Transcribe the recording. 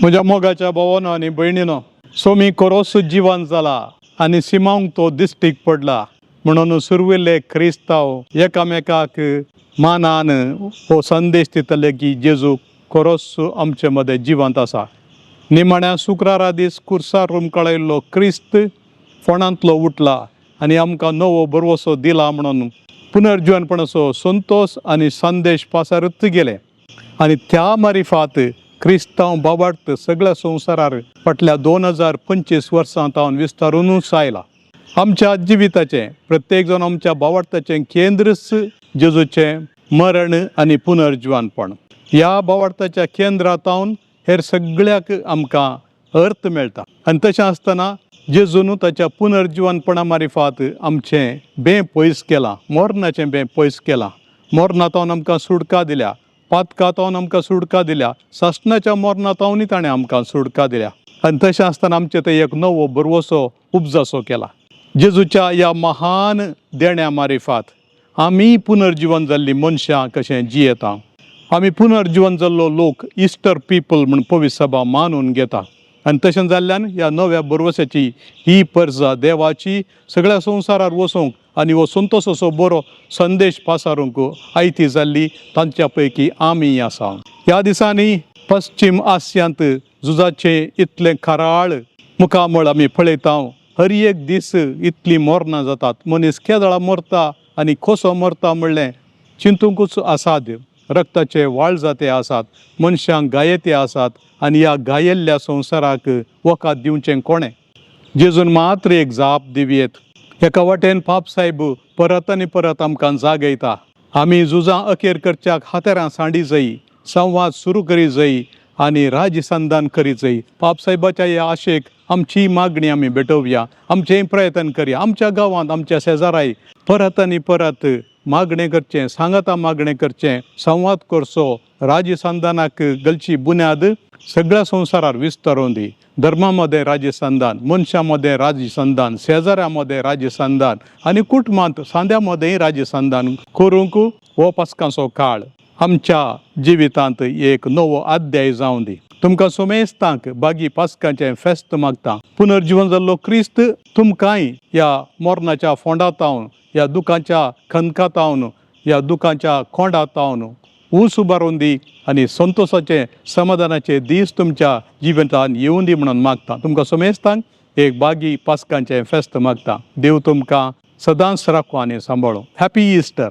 म्हज्या मोगाच्या भावानो आनी भयणीनो, सोमी कोरोस जिवंत जाला आनी सिमांक तो दिश्टीक पडला. म्हणून सुरविल्ले क्रिस्तांव एकामेकाक मानान हो संदेश दितले की जेजू कोरोस आमचे मदें जिवंत आसा. निमाण्या शुक्रारा दीस कुर्सार रुमकळयल्लो क्रिस्त फोंडांतलो उठला आनी आमकां नवो बरवसो दिला म्हणून पुनर्जीवनपणाचो संतोश आनी संदेश पासारत गेले. आनी त्या मारिफात क्रिस्तांव बाबार्थ सगळ्या संवसारार फाटल्या 2025 वर्सां तावन विस्तारूनच आयला. आमच्या जिविताचें प्रत्येक जण आमच्या भावार्थाचें केंद्रच जेजूचें मरण आनी पुनर्जीवनपण. ह्या भावार्थाच्या केंद्रांतावन हेर सगळ्याक आमकां अर्थ मेळटा. आनी तशें आसतना जेजून ताच्या पुनर्जीवनपणा मारिफात आमचें बें पयस केलां, मोरणाचें बें पयस केलां. मोरणांतावन आमकां सुटका दिल्या, पातकांतावन आमकां सुटका दिल्या, सासणाच्या मोरणांतावनूय ताणें आमकां सुटका दिल्या. आनी तशें आसतना आमचें थंय एक नवो बरवसो उपजासो केला. जेजूच्या ह्या महान देण्या मारिफात आमी पुनर्जीवन जाल्लीं मनशां कशें जियेता. आमी पुनर्जीवन जाल्लो लोक इस्टर पीपल म्हूण पवित्र सभा मानून घेता. आनी तशें जाल्ल्यान ह्या नव्या बरवसाची ही पर्जा देवाची सगळ्या संवसारार वचूंक आनी हो संतोशाचो बरो संदेश पासारूंक आयती जाल्ली तांच्या पैकी आमी आसा. ह्या दिसांनी पश्चिम आसियांत झुजाचें इतलें खराळ मुखामळ आमी पळयता. हर एक दीस इतलीं मोरणां जातात. मनीस केदळां मरता आनी कसो मरता म्हणलें चिंतूंकूच असाध्य. रक्ताचे वाळ जाते आसात, मनशांक गायेते आसात आनी ह्या गायिल्ल्या संवसाराक वखद दिवचें कोणें? जेजून मात्र एक जाप दिवयेत. एका वाटेन पाप साहेब परत आनी परत आमकां जागयता. आमी झुजां अखेर करच्याक हातेरां सांडी जायी, संवाद सुरू करी जायी आनी राजसंधान करी जायी. पाप साहेबाच्या ह्या आशेक आमची मागणी आमी भेटोवया, आमचें प्रयत्न करया. आमच्या गांवांत आमच्या शेजाराय परत आनी परत मागणें करचें, सांगाता मागणें करचें, संवाद करचो. राजसंधानाक गलची बुन्याद सगळ्या संवसारार विस्तारून दी. धर्मामध्ये राजसंधान, मनशांमध्ये राजसंधान, शेजाऱ्यामध्ये राजसंधान आनी कुटुंबांत सांद्यामध्येय राजसंधान करूंक हो पास्कांचो काळ आमच्या जिवितांत एक नवो अध्याय जावं दी. तुमकां सोमेस्तांक बागी पास्कांचें फेस्त मागता. पुनर्जीवन जाल्लो क्रिस्त तुमकांय ह्या मोरणाच्या फोंडांतावन, ह्या दुखाच्या खनकांतावन, ह्या दुखाच्या खोंडांतावन ऊस उबारून दी आनी संतोशाचे समाधानाचे दीस तुमच्या जिवितांत येवूं दी म्हणून मागता. तुमकां सोमेस्तांक एक बागी पास्कांचें फेस्त मागता. देव तुमकां सदांच राखो आनी सांबाळो. Happy Easter.